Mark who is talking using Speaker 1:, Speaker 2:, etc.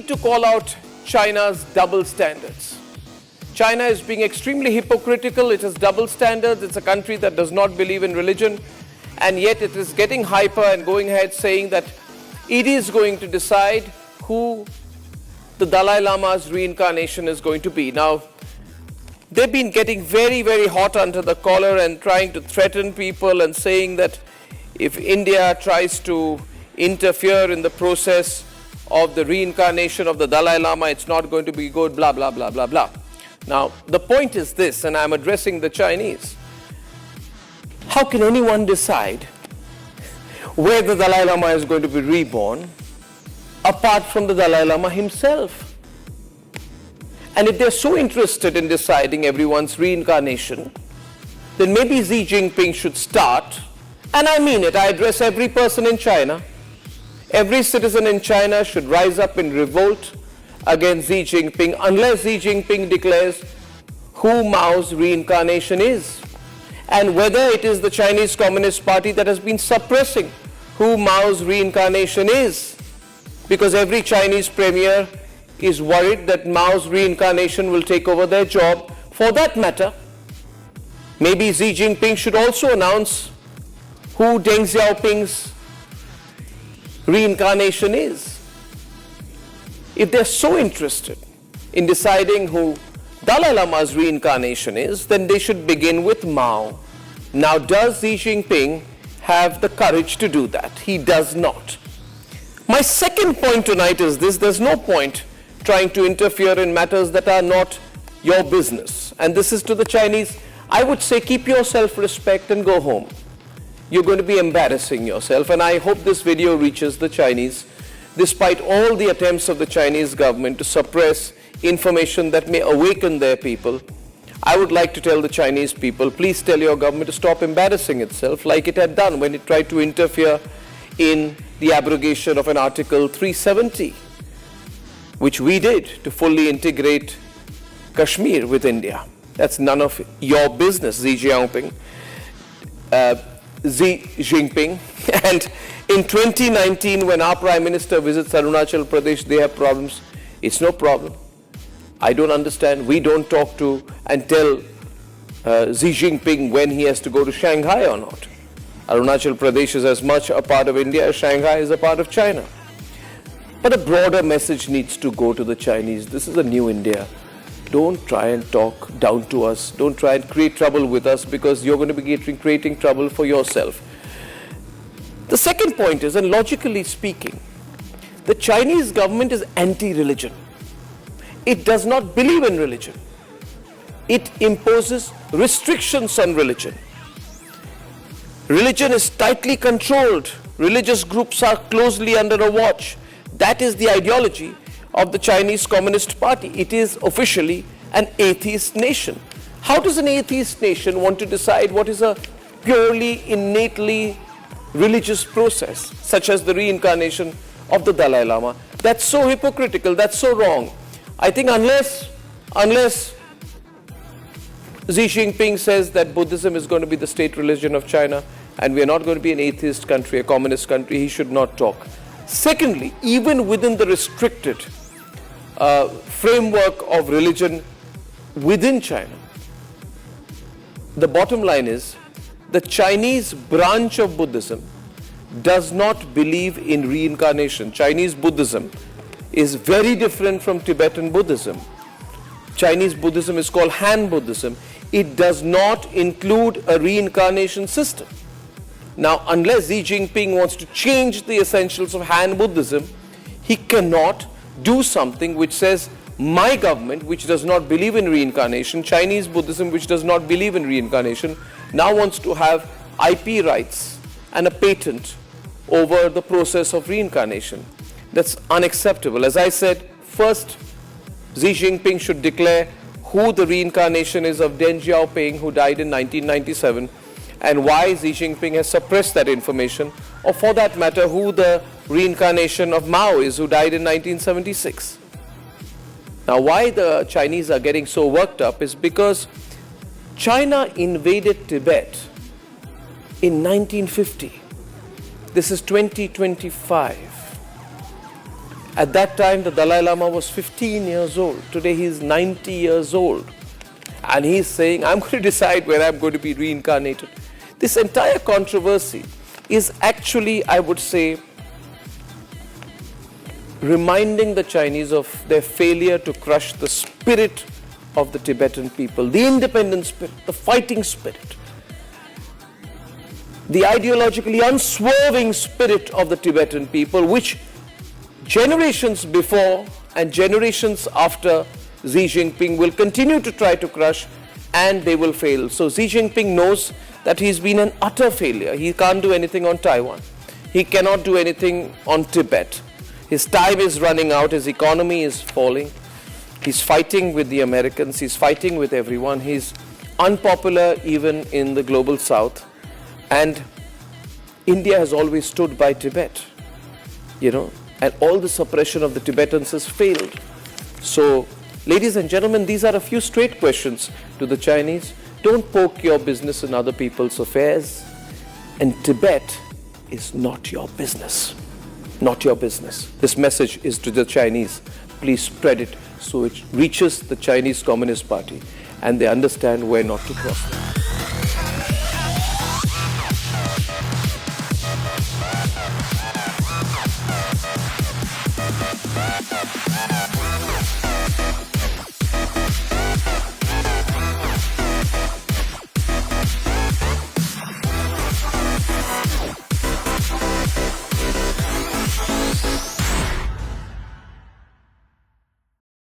Speaker 1: need to call out China's double standards. China is being extremely hypocritical. It has double standards. It's a country that does not believe in religion, and yet it is getting hyper and going ahead saying that it is going to decide who the Dalai Lama's reincarnation is going to be. Now, they've been getting very, very hot under the collar and trying to threaten people and saying that if India tries to interfere in the process of the reincarnation of the Dalai Lama, it's not going to be good, blah, blah, blah, blah, blah. Now, the point is this, and I'm addressing the Chinese. How can anyone decide where the Dalai Lama is going to be reborn apart from the Dalai Lama himself? And if they're so interested in deciding everyone's reincarnation, then maybe Xi Jinping should start, and I mean it, I address every person in China. Every citizen in China should rise up in revolt against Xi Jinping unless Xi Jinping declares who Mao's reincarnation is, and whether it is the Chinese Communist Party that has been suppressing who Mao's reincarnation is, because every Chinese premier is worried that Mao's reincarnation will take over their job. For that matter, maybe Xi Jinping should also announce who Deng Xiaoping's reincarnation is. If they're so interested in deciding who Dalai Lama's reincarnation is, then they should begin with Mao. Now, does Xi Jinping have the courage to do that? He does not. My second point tonight is this: there's no point trying to interfere in matters that are not your business. And this is to the Chinese. I would say keep your self-respect and go home. You're going to be embarrassing yourself, and I hope this video reaches the Chinese. Despite all the attempts of the Chinese government to suppress information that may awaken their people, I would like to tell the Chinese people, please tell your government to stop embarrassing itself like it had done when it tried to interfere in the abrogation of an Article 370, which we did to fully integrate Kashmir with India. That's none of your business, Xi Jinping. And in 2019, when our Prime Minister visits Arunachal Pradesh, they have problems. It's no problem. I don't understand. We don't talk to and tell Xi Jinping when he has to go to Shanghai or not. Arunachal Pradesh is as much a part of India as Shanghai is a part of China. But a broader message needs to go to the Chinese. This is a new India. Don't try and talk down to us. Don't try and create trouble with us, because you're going to be creating trouble for yourself. The second point is, and logically speaking, the Chinese government is anti-religion. It does not believe in religion. It imposes restrictions on religion. Religion is tightly controlled. Religious groups are closely under a watch. That is the ideology of the Chinese Communist Party. It is officially an atheist nation. How does an atheist nation want to decide what is a purely, innately religious process, such as the reincarnation of the Dalai Lama? That's so hypocritical, that's so wrong. I think unless Xi Jinping says that Buddhism is going to be the state religion of China and we are not going to be an atheist country, a communist country, he should not talk. Secondly, even within the restricted framework of religion within China, the bottom line is the Chinese branch of Buddhism does not believe in reincarnation. Chinese Buddhism is very different from Tibetan Buddhism. Chinese Buddhism is called Han Buddhism. It does not include a reincarnation system. Now, unless Xi Jinping wants to change the essentials of Han Buddhism, he cannot do something which says, my government, which does not believe in reincarnation, Chinese Buddhism, which does not believe in reincarnation, now wants to have IP rights and a patent over the process of reincarnation. That's unacceptable. As I said, first, Xi Jinping should declare who the reincarnation is of Deng Xiaoping, who died in 1997, and why Xi Jinping has suppressed that information, or for that matter, who the reincarnation of Mao is, who died in 1976. Now, why the Chinese are getting so worked up is because China invaded Tibet in 1950. This is 2025. At that time, the Dalai Lama was 15 years old. Today, he's 90 years old. And he's saying, I'm going to decide where I'm going to be reincarnated. This entire controversy is actually, I would say, reminding the Chinese of their failure to crush the spirit of the Tibetan people, the independent spirit, the fighting spirit, the ideologically unswerving spirit of the Tibetan people, which generations before and generations after Xi Jinping will continue to try to crush, and they will fail. So Xi Jinping knows that he's been an utter failure. He can't do anything on Taiwan. He cannot do anything on Tibet. His time is running out. His economy is falling. He's fighting with the Americans. He's fighting with everyone. He's unpopular even in the global south. And India has always stood by Tibet, and all the suppression of the Tibetans has failed. So, ladies and gentlemen, these are a few straight questions to the Chinese. Don't poke your business in other people's affairs. And Tibet is not your business. Not your business. This message is to the Chinese. Please spread it so it reaches the Chinese Communist Party and they understand where not to cross.